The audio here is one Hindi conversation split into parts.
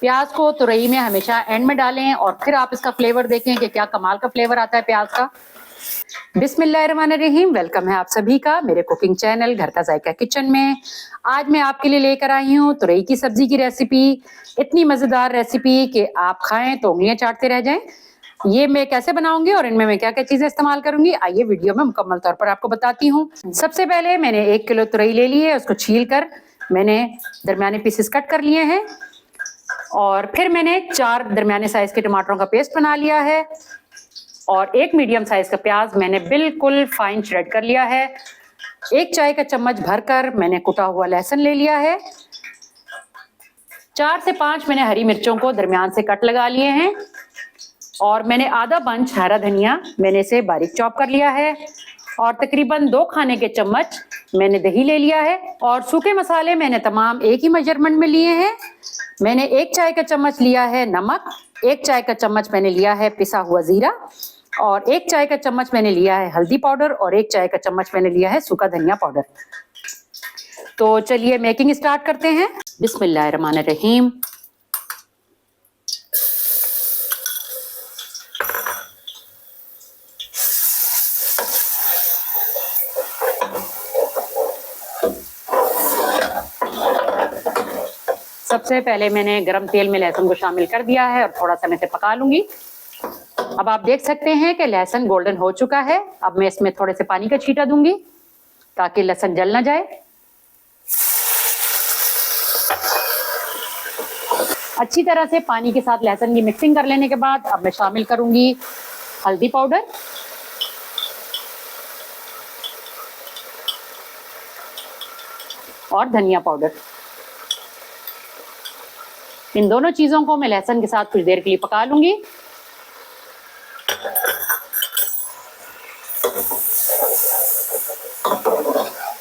प्याज को तुरई में हमेशा एंड में डालें और फिर आप इसका फ्लेवर देखें कि क्या कमाल का फ्लेवर आता है प्याज का। बिस्मिल्लाहिर्रहमानिर्रहीम, वेलकम है आप सभी का मेरे कुकिंग चैनल घर का जायका किचन में। आज मैं आपके लिए लेकर आई हूँ तुरई की सब्जी की रेसिपी। इतनी मजेदार रेसिपी कि आप खाएं तो उंगलियां चाटते रह जाएं। ये मैं कैसे बनाऊंगी और इनमें मैं क्या क्या चीजें इस्तेमाल करूंगी, आइए वीडियो में मुकम्मल तौर पर आपको बताती हूँ। सबसे पहले मैंने 1 किलो तुरई ले ली है, उसको छील कर मैंने दरमियाने पीसेस कट कर लिए हैं और फिर मैंने 4 दरमियाने साइज के टमाटरों का पेस्ट बना लिया है और 1 मीडियम साइज का प्याज मैंने बिल्कुल फाइन श्रेड कर लिया है। 1 चाय का चम्मच भरकर मैंने कुटा हुआ लहसुन ले लिया है। 4 से 5 मैंने हरी मिर्चों को दरमियान से कट लगा लिए हैं और मैंने आधा बंच हरा धनिया मैंने इसे बारीक चॉप कर लिया है और तकरीबन 2 खाने के चम्मच मैंने दही ले लिया है और सूखे मसाले मैंने तमाम एक ही मेजरमेंट में लिए हैं। मैंने 1 चाय का चम्मच लिया है नमक, 1 चाय का चम्मच मैंने लिया है पिसा हुआ जीरा और 1 चाय का चम्मच मैंने लिया है हल्दी पाउडर और 1 चाय का चम्मच मैंने लिया है सूखा धनिया पाउडर। तो चलिए मेकिंग स्टार्ट करते हैं। बिस्मिल्लाहिर्रहमानिर्रहीम। सबसे पहले मैंने गरम तेल में लहसुन को शामिल कर दिया है और थोड़ा सा मैं इसे पका लूंगी। अब आप देख सकते हैं कि लहसुन गोल्डन हो चुका है। अब मैं इसमें थोड़े से पानी का छींटा दूंगी ताकि लहसुन जल ना जाए। अच्छी तरह से पानी के साथ लहसुन की मिक्सिंग कर लेने के बाद अब मैं शामिल करूंगी हल्दी पाउडर और धनिया पाउडर। इन दोनों चीजों को मैं लहसुन के साथ कुछ देर के लिए पका लूंगी।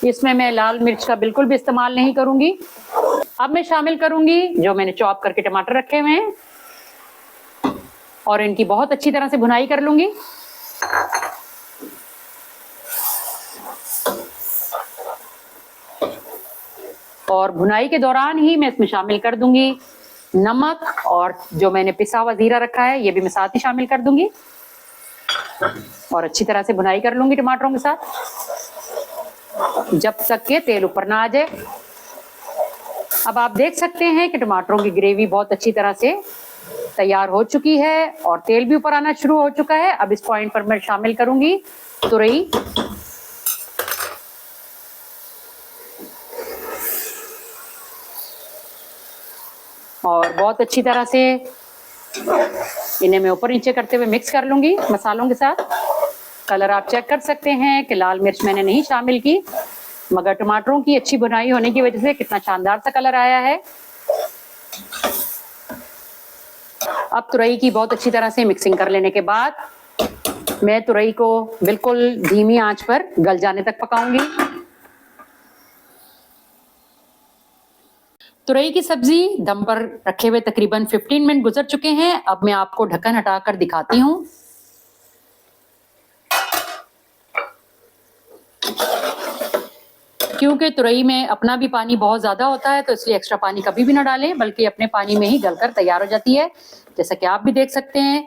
इसमें मैं लाल मिर्च का बिल्कुल भी इस्तेमाल नहीं करूंगी। अब मैं शामिल करूंगी जो मैंने चॉप करके टमाटर रखे हुए हैं और इनकी बहुत अच्छी तरह से भुनाई कर लूंगी। और भुनाई के दौरान ही मैं इसमें शामिल कर दूंगी नमक और जो मैंने पिसा हुआ जीरा रखा है ये भी मैं साथ ही शामिल कर दूंगी और अच्छी तरह से भुनाई कर लूंगी टमाटरों के साथ जब तक के तेल ऊपर ना आ जाए। अब आप देख सकते हैं कि टमाटरों की ग्रेवी बहुत अच्छी तरह से तैयार हो चुकी है और तेल भी ऊपर आना शुरू हो चुका है। अब इस पॉइंट पर मैं शामिल करूंगी तुरई और बहुत अच्छी तरह से इन्हें मैं ऊपर नीचे करते हुए मिक्स कर लूंगी मसालों के साथ। कलर आप चेक कर सकते हैं कि लाल मिर्च मैंने नहीं शामिल की मगर टमाटरों की अच्छी बुनाई होने की वजह से कितना शानदार सा कलर आया है। अब तुरई की बहुत अच्छी तरह से मिक्सिंग कर लेने के बाद मैं तुरई को बिल्कुल धीमी आंच पर गल जाने तक पकाऊंगी। तुरई की सब्जी दम पर रखे हुए तकरीबन 15 मिनट गुजर चुके हैं। अब मैं आपको ढक्कन हटाकर दिखाती हूँ। क्योंकि तुरई में अपना भी पानी बहुत ज्यादा होता है तो इसलिए एक्स्ट्रा पानी कभी भी ना डालें, बल्कि अपने पानी में ही गलकर तैयार हो जाती है। जैसा कि आप भी देख सकते हैं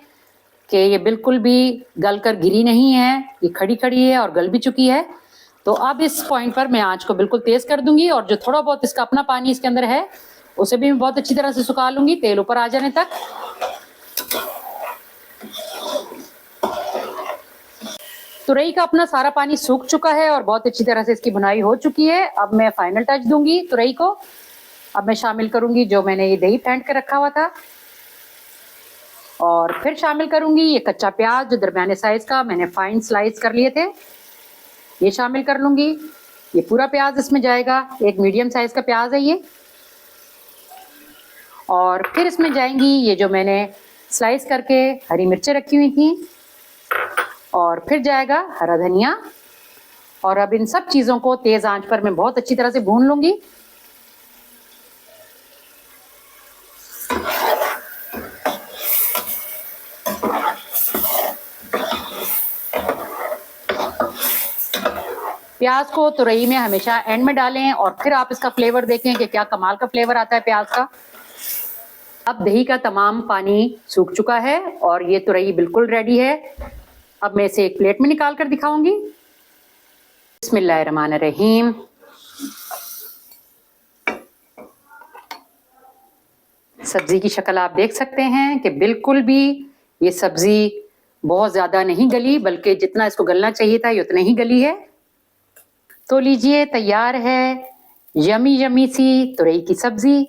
कि ये बिल्कुल भी गलकर गिरी नहीं है, ये खड़ी खड़ी है और गल भी चुकी है। तो अब इस पॉइंट पर मैं आंच को बिल्कुल तेज कर दूंगी और जो थोड़ा बहुत इसका अपना पानी इसके अंदर है उसे भी मैं बहुत अच्छी तरह से सुखा लूंगी तेल ऊपर आ जाने तक। तुरई का अपना सारा पानी सूख चुका है और बहुत अच्छी तरह से इसकी बुनाई हो चुकी है। अब मैं फाइनल टच दूंगी तुरई को। अब मैं शामिल करूंगी जो मैंने ये दही फेंट के रखा हुआ था और फिर शामिल करूंगी ये कच्चा प्याज जो दरमियाने साइज का मैंने फाइन स्लाइस कर लिए थे, ये शामिल कर लूंगी। ये पूरा प्याज इसमें जाएगा, 1 मीडियम साइज का प्याज है ये। और फिर इसमें जाएंगी ये जो मैंने स्लाइस करके हरी मिर्चें रखी हुई थी और फिर जाएगा हरा धनिया। और अब इन सब चीजों को तेज आंच पर मैं बहुत अच्छी तरह से भून लूंगी। प्याज को तुरई में हमेशा एंड में डालें और फिर आप इसका फ्लेवर देखें कि क्या कमाल का फ्लेवर आता है प्याज का। अब दही का तमाम पानी सूख चुका है और ये तुरई बिल्कुल रेडी है। अब मैं इसे एक प्लेट में निकाल कर दिखाऊंगी। बिस्मिल्लाहिर्रहमानिर्रहीम। सब्जी की शक्ल आप देख सकते हैं कि बिल्कुल भी ये सब्जी बहुत ज्यादा नहीं गली, बल्कि जितना इसको गलना चाहिए था ये उतना ही गली है। तो लीजिए, तैयार है यमी यमी सी तुरई की सब्जी।